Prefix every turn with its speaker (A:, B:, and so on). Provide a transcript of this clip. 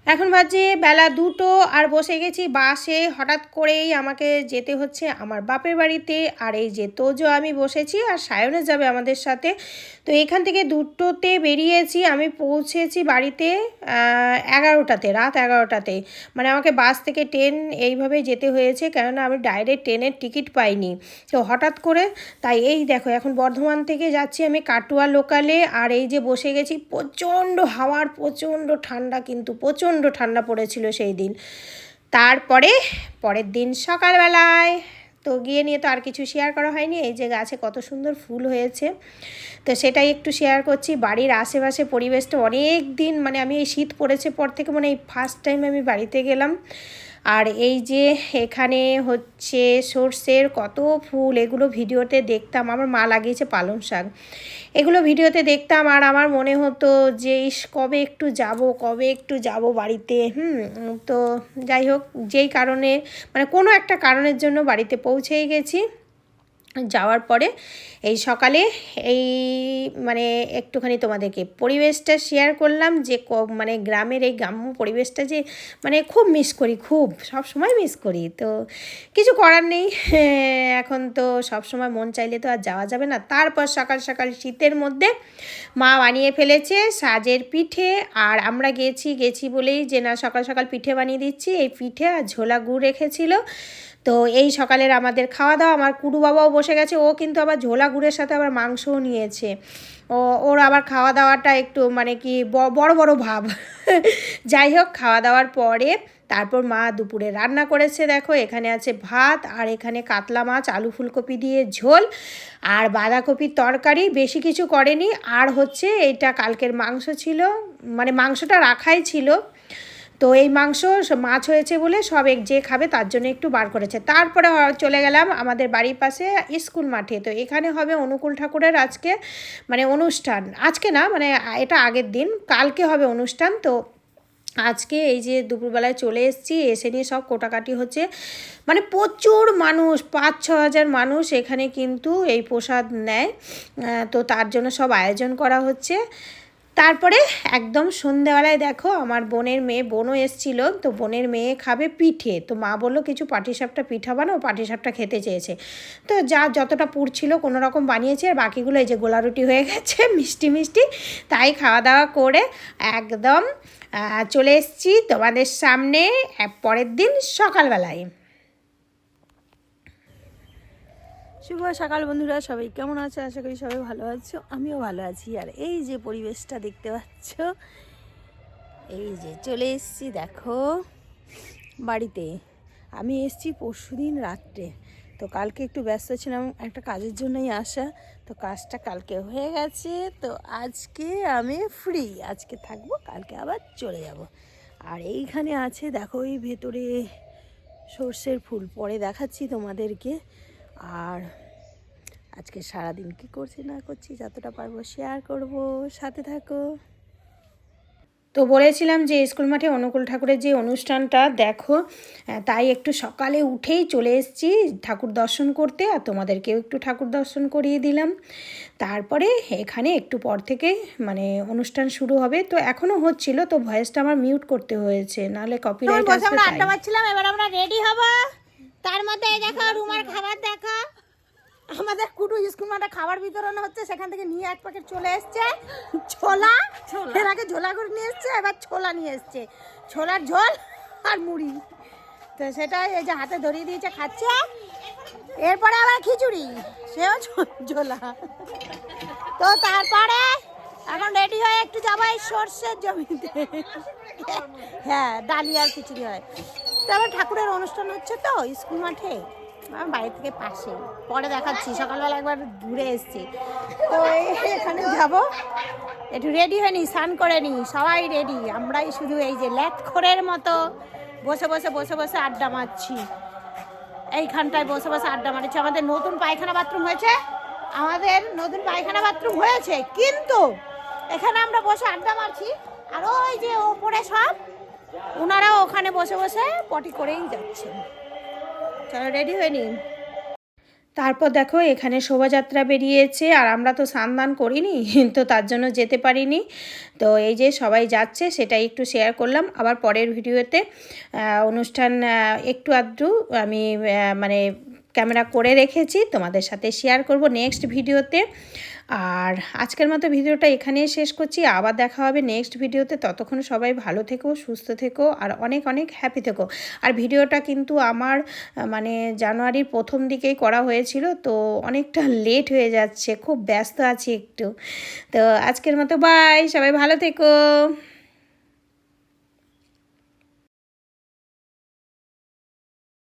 A: এখন বাজে বেলা 2টো আর বসে গেছি বাসে। হঠাৎ করেই আমাকে যেতে হচ্ছে আমার বাপের বাড়িতে। আর এই যে তোজো আমি বসেছি আর সায়নে যাবে আমাদের সাথে। তো এখান থেকে 2টোতে বেরিয়েছি, আমি পৌঁছেছি বাড়িতে 11টাতে, রাত 11টাতে। মানে আমাকে বাস থেকে ট্রেন এইভাবেই যেতে হয়েছে, কেননা আমি ডাইরেক্ট ট্রেনের টিকিট পাইনি। তো হঠাৎ করে তাই এই দেখো এখন বর্ধমান থেকে যাচ্ছি আমি কাটোয়া লোকালে। আর এই যে বসে গেছি, প্রচণ্ড হাওয়ার, প্রচণ্ড ঠান্ডা, কিন্তু প্রচণ্ড ঠান্ডা পড়েছিল সেই দিন। তারপরে পরের দিন সকালবেলায় তো গিয়ে নিয়ে তো আর কিছু শেয়ার করা হয়নি। এই যে গাছে কত সুন্দর ফুল হয়েছে, তো সেটাই একটু শেয়ার করছি। বাড়ির আশেপাশে পরিবেশটা অনেক দিন, মানে আমি এই শীত পড়েছে পর থেকে মানে এই ফার্স্ট টাইম আমি বাড়িতে গেলাম। আর এই যে এখানে হচ্ছে সর্ষের কত ফুল, এগুলো ভিডিওতে দেখতাম। আমার মা লাগিয়েছে পালং শাক, এগুলো ভিডিওতে দেখতাম আর আমার মনে হতো যে ইস কবে একটু যাব বাড়িতে। তো যাই হোক, যেই কারণে মানে কোনো একটা কারণের জন্য বাড়িতে পৌঁছেই গেছি। যাওয়ার পরে এই সকালে এই মানে একটুখানি তোমাদেরকে পরিবেশটা শেয়ার করলাম যে মানে গ্রামের এই গ্রাম্য পরিবেশটা যে মানে খুব মিস করি, খুব সব সময় মিস করি। তো কিছু করার নেই, এখন তো সব সময় মন চাইলে তো আর যাওয়া যাবে না। তারপর সকাল সকাল শীতের মধ্যে মা বানিয়ে ফেলেছে সাজের পিঠে। আর আমরা গেছি বলেই যে না সকাল সকাল পিঠে বানিয়ে দিচ্ছি। এই পিঠে আর ঝোলা গুড় রেখেছিল। তো এই সকালের আমাদের খাওয়া দাওয়া। আমার কুড়ু বাবাও বসে গেছে, ও কিন্তু আবার ঝোলা গুড়ের সাথে আবার মাংসও নিয়েছে। ওর আবার খাওয়া দাওয়াটা একটু মানে কি বড় বড় ভাব। যাই হোক, খাওয়া দাওয়ার পরে তারপর মা দুপুরে রান্না করেছে। দেখো এখানে আছে ভাত, আর এখানে কাতলা মাছ আলু ফুলকপি দিয়ে ঝোল, আর বাঁধাকপির তরকারি, বেশি কিছু করেনি। আর হচ্ছে এইটা কালকের মাংস ছিল, মানে মাংসটা রাখাই ছিল। তো এই মাংস মাছ হয়েছে বলে সব যে খাবে তার জন্য একটু বার করেছে। তারপরে চলে গেলাম আমাদের বাড়ির পাশে স্কুল মাঠে। তো এখানে হবে অনুকূল ঠাকুরের আজকে মানে অনুষ্ঠান, আজকে না মানে এটা আগের দিন, কালকে হবে অনুষ্ঠান। তো আজকে এই যে দুপুরবেলায় চলে এসেছি, এসে নিয়ে সব কোটাকাটি হচ্ছে। মানে প্রচুর মানুষ, 5-6 হাজার মানুষ এখানে কিন্তু এই প্রসাদ নেয়। তো তার জন্য সব আয়োজন করা হচ্ছে। তারপরে একদম সন্ধ্যেবেলায় দেখো আমার বোনও এসেছিলো। তো বোনের মেয়ে খাবে পিঠে, তো মা বললো কিছু পাটিসাপটা পিঠা বানাও, পাটিসাপটা খেতে চেয়েছে। তো যা যতটা পুর ছিল কোনো রকম বানিয়েছে, আর বাকিগুলো এই যে গোলা রুটি হয়ে গেছে মিষ্টি মিষ্টি। তাই খাওয়া দাওয়া করে একদম চলে এসেছি তোমাদের সামনে পরের দিন সকালবেলায়।
B: শুভ সকাল বন্ধুরা, সবাই কেমন আছে? আশা করি সবাই ভালো আছো, আমিও ভালো আছি। আর এই যে পরিবেশটা দেখতে পাচ্ছ, এই যে চলে এসেছি দেখো বাড়িতে। আমি এসেছি পরশুদিন রাত্রে। তো কালকে একটু ব্যস্ত ছিলাম একটা কাজের জন্যই আসা, তো কাজটা কালকে হয়ে গেছে। তো আজকে আমি ফ্রি, আজকে থাকবো, কালকে আবার চলে যাব। আর এইখানে আছে দেখো এই ভেতরে সর্ষের ফুল, পরে দেখাচ্ছি তোমাদেরকে। আর আজকে সারাদিন কি করছি না করছি যতটা পারবো শেয়ার করব, সাথে থাকো।
A: তো বলেছিলাম যে স্কুল মাঠে অনুকূল ঠাকুরের যে অনুষ্ঠানটা দেখো, তাই একটু সকালে উঠেই চলে এসেছি ঠাকুর দর্শন করতে, আর তোমাদেরকেও একটু ঠাকুর দর্শন করিয়ে দিলাম। তারপরে এখানে একটু পর থেকে মানে অনুষ্ঠান শুরু হবে। তো এখনও হচ্ছিল, তো ভয়েসটা আমার মিউট করতে হয়েছে, নাহলে কপিরাইট আসবে।
C: আমরা আড্ডা মারছিলাম, এবার আমরা রেডি হব। তার মধ্যে দেখো রুমার খাবার দেখো, আমাদের কুটু স্কুল মাঠে খাবার বিতরণ হচ্ছে, সেখান থেকে নিয়ে এক প্যাকেট চলে এসছে ছোলা। এর আগে ঝোলা করে নিয়ে এসছে, এবার ছোলা নিয়ে এসছে, ছোলার ঝোল আর মুড়ি। তো সেটাই এই যে হাতে ধরিয়ে দিয়েছে, খাচ্ছে। এরপরে আবার খিচুড়ি, সেও ঝোলা। তো তারপরে এখন রেডি হয়ে একটু যাবো এই সর্ষের জমিতে। হ্যাঁ, ডালি আর খিচুড়ি হয়। তো আবার ঠাকুরের অনুষ্ঠান হচ্ছে তো স্কুল মাঠে, আমার বাড়ি থেকে পাশে। পরে দেখাচ্ছি, সকালবেলা একবার ঘুরে এসেছি। তো এখানে যাব, একটু রেডি হয়ে নি, স্নান করে নি, সবাই রেডি। আমরাই শুধু এই যে ল্যাথখোরের মতো বসে বসে আড্ডা মারছি। এইখানটায় বসে আড্ডা মারছি। আমাদের নতুন পায়খানা বাথরুম হয়েছে, কিন্তু এখানে আমরা বসে আড্ডা মারছি। আর ওই যে ওপরে সব ওনারাও ওখানে বসে পটি করেই যাচ্ছেন। চলো রেডি হয়ে নিন।
A: তারপর দেখো এখানে শোভাযাত্রা বেরিয়েছে আর আমরা তো স্নান করিনি তো তার জন্য যেতে পারিনি। তো এই যে সবাই যাচ্ছে সেটাই একটু শেয়ার করলাম। আবার পরের ভিডিওতে অনুষ্ঠান একটু আধটু আমি মানে ক্যামেরা করে রেখেছি, তোমাদের সাথে শেয়ার করব নেক্সট ভিডিওতে। আর আজকের মতো ভিডিওটা এখানেই শেষ করছি, আবার দেখা হবে নেক্সট ভিডিওতে। ততক্ষণ সবাই ভালো থেকো, সুস্থ থেকো আর অনেক অনেক হ্যাপি থেকো। আর ভিডিওটা কিন্তু আমার মানে জানুয়ারির প্রথম দিকেই করা হয়েছিল, তো অনেকটা লেট হয়ে যাচ্ছে, খুব ব্যস্ত আছি একটু। তো আজকের মতো বাই, সবাই ভালো থেকো।